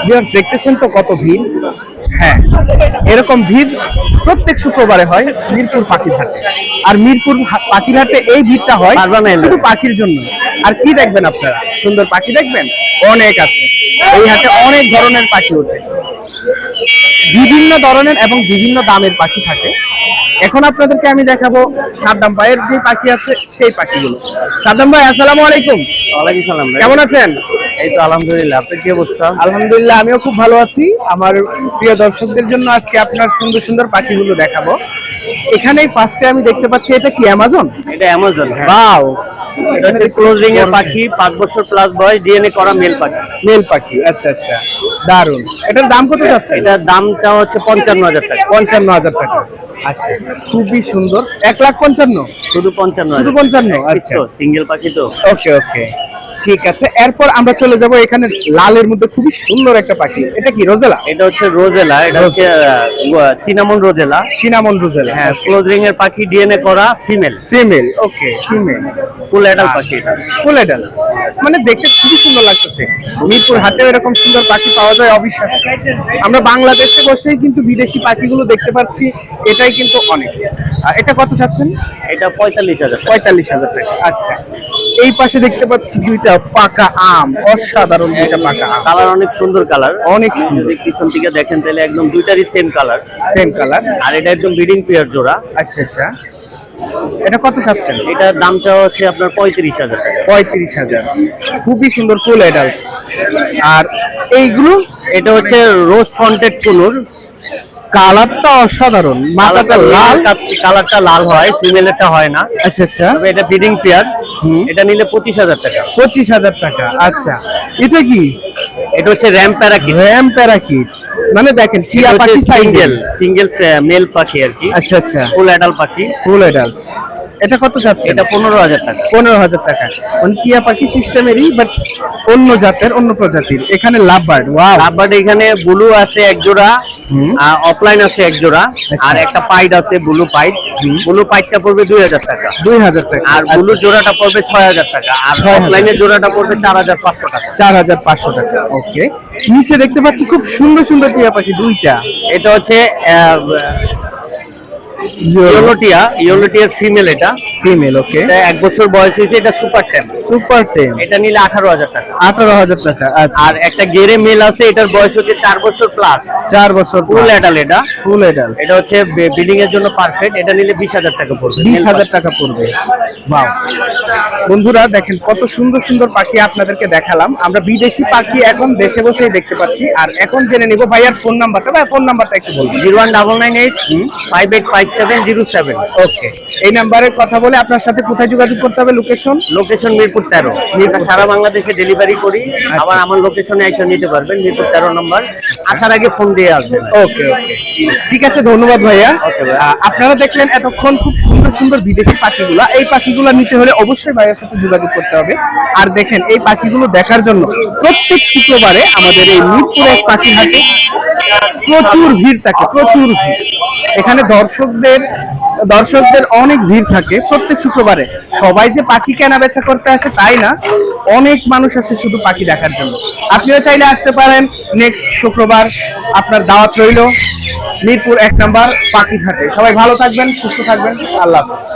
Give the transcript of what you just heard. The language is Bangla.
ভিউয়ার্স দেখতেছেন তো কত ভিড়। হ্যাঁ, এরকম ভিড় প্রত্যেক শুক্রবারে হয় মিরপুর পাখির হাটে। আর মিরপুর পাখির হাটে এই ভিড়টা হয় শুধু পাখির জন্য। আর কি দেখবেন আপনারা? সুন্দর পাখি দেখবেন, অনেক আছে এই হাটে, অনেক ধরনের পাখি ওঠে, বিভিন্ন ধরনের এবং বিভিন্ন দামের পাখি থাকে। এখন আপনাদেরকে আমি দেখাবো সাদ্দাম ভাইয়ের যে পাখি আছে সেই পাখিগুলো। সাদ্দাম ভাই, আসসালামু আলাইকুম। ওয়ালাইকুম সালাম। কেমন আছেন? এই তো আলহামদুলিল্লাহ, আপনার কি অবস্থা? আলহামদুলিল্লাহ, আমিও খুব ভালো আছি। আমার প্রিয় দর্শকদের জন্য আজকে আপনার সুন্দর সুন্দর পাখিগুলো দেখাবো। এখানেই ফার্স্টে আমি দেখতে পাচ্ছি, এটা কি অ্যামাজন? এটা অ্যামাজন। ওয়াও, এটা হচ্ছে ক্লোজিং এর পাখি, 5 বছর প্লাস বয়স, ডিএনএ করা মেল পাখি। মেল পাখি, আচ্ছা আচ্ছা, দারুন। এটার দাম কত যাচ্ছে? এটার দাম চাওয়া হচ্ছে 55,000 টাকা। 55,000 টাকা, আচ্ছা, খুবই সুন্দর। 1,55,000? শুধু 55,000। শুধু 55? আচ্ছা, সিঙ্গেল পাখি তো। ওকে ওকে, ঠিক আছে। এরপর আমরা চলে যাব এখানে লালের মধ্যে খুবই সুন্দর একটা পাখি। এটা কি রোজেলা? এটা হচ্ছে রোজেলা। এটা হচ্ছে চিনামন রোজেলা। চিনামন রোজেলা, হ্যাঁ, ক্লোজিং এর পাখি, ডিএনএ করা, ফিমেল। ফিমেল, ওকে, ফিমেল, ফুল অ্যাডাল্ট পাখি। এটা ফুল এডাল, মানে দেখতে খুবই সুন্দর লাগতেছে। মিরপুর হাটেও এরকম সুন্দর পাখি পাওয়া যায় অবিশ্বাস্য। আমরা বাংলাদেশে বসেই কিন্তু বিদেশি পাখিগুলো দেখতে পাচ্ছি, এটাই কিন্তু অনেক। এটা কত চাচ্ছেন? এটা 45,000। 45,000 টাকা, আচ্ছা। এই পাশে দেখতে পাচ্ছি দুইটা পাকা আম, অসাধারণ দুইটা পাকা আম, কালার অনেক সুন্দর, কালার অনেক সুন্দর। পিছন থেকে দেখেন তাহলে একদম দুইটারই সেম কালার। সেম কালার, আর এটা একদম ব্রিডিং পেয়ার জোড়া। আচ্ছা আচ্ছা। এটা কত চাচ্ছেন? এটার দাম চাওয়া হচ্ছে আপনার 35,000 টাকা। 35,000, খুবই সুন্দর ফুল এডাল্ট। আর এইগুলো? এটা হচ্ছে রোজ ফন্টেড কুনুর। কালারটা অসাধারণ, মাথাটা লাল, কালারটা লাল হয়, ফিমেলেরটা হয় না। আচ্ছা আচ্ছা। তবে এটা ব্রিডিং পেয়ার। এটা নিলে 25,000 টাকা। 25,000 টাকা, আচ্ছা। এটা কি? এটা হচ্ছে র্যাম প্যারাকিট। র্যাম প্যারাকিট, মানে দেখেন টিয়া পাখি সিঙ্গেল সিঙ্গেল মেল পাখি আর কি। আচ্ছা আচ্ছা, ফুল অ্যাডাল্ট পাখি। ফুল এডাল্ট। এটা কত চাচ্ছে? এটা 15,000 টাকা। 15,000 টাকা, মানে টিয়া পাখি সিস্টেমেরই, বাট অন্য জাতের, অন্য প্রজাতির। এখানে love bird, wow. Love bird এখানে ব্লু আছে এক জোড়া, অফলাইন আছে এক জোড়া, আর একটা পাইড আছে ব্লু পাইড। ব্লু পাইডটা পড়বে 2,000 টাকা। 2,000 টাকা, আর ব্লু জোড়াটা পড়বে 6,000 টাকা। আর অফলাইনের জোড়াটা পড়বে 4,500 টাকা। 4,500 টাকা, ওকে। নিচে দেখতে পাচ্ছি খুব সুন্দর সুন্দর টিয়া পাখি দুইটা। এটা হচ্ছে ইয়েলোটিয়ার ফিমেল। এটা ফিমেল, ওকে। এটা 1 বছর বয়স হয়েছে। এটা সুপার টেম। সুপার টেম, এটা নিলে 18,000 টাকা। 18,000 টাকা, আচ্ছা। আর একটা গেরে মেল আছে, এটার বয়স হচ্ছে 4 বছর প্লাস। 4 বছর, ফুল অ্যাডাল্ট। এটা ফুল এডাল্ট। এটা হচ্ছে ব্রিডিং এর জন্য পারফেক্ট। এটা নিলে 20,000 টাকা পড়বে। 20,000 টাকা পড়বে, বাহ। বন্ধুরা দেখেন কত সুন্দর সুন্দর পাখি আপনাদেরকে দেখালাম। আমরা বিদেশি পাখি এখন দেশে বসেই দেখতে পাচ্ছি। আর এখন জেনে নিব ভাইয়ার ফোন নাম্বারটা। ভাই, ফোন নাম্বারটা একটু বলুন। 01998585707। ওকে, এই নাম্বারে কথা বলে আপনার সাথে কোথায় যোগাযোগ করতে হবে? লোকেশন? লোকেশন মিরপুর 13। সারা বাংলাদেশে ডেলিভারি করি। আবার আমার লোকেশনে এসে নিতে পারবেন, মিরপুর 13 নম্বর। আসার আগে ফোন দিয়ে আসবেন। ওকে ওকে, ঠিক আছে, ধন্যবাদ ভাইয়া। আপনারা দেখলেন এতক্ষণ খুব সুন্দর সুন্দর বিদেশি পাখিগুলা। এই পাখিগুলো নিতে হলে অবশ্যই ভাইয়ার সাথে যোগাযোগ করতে হবে। আর দেখেন এই পাখিগুলো দেখার জন্য প্রত্যেক শুক্রবারে আমাদের এই মিরপুরের পাখি হাটে প্রচুর ভিড় থাকে, প্রচুর ভিড়। এখানে দর্শকদের অনেক ভিড় থাকে প্রত্যেক শুক্রবারে। সবাই যে পাখি কেনা বেচা করতে আসে তাই না, অনেক মানুষ আসে শুধু পাখি দেখার জন্য। আপনিও চাইলে আসতে পারেন নেক্সট শুক্রবার, আপনার দাওয়াত রইল মিরপুর 1 নম্বর পাখি হাটে। সবাই ভালো থাকবেন, সুস্থ থাকবেন, আল্লাহ হাফেজ।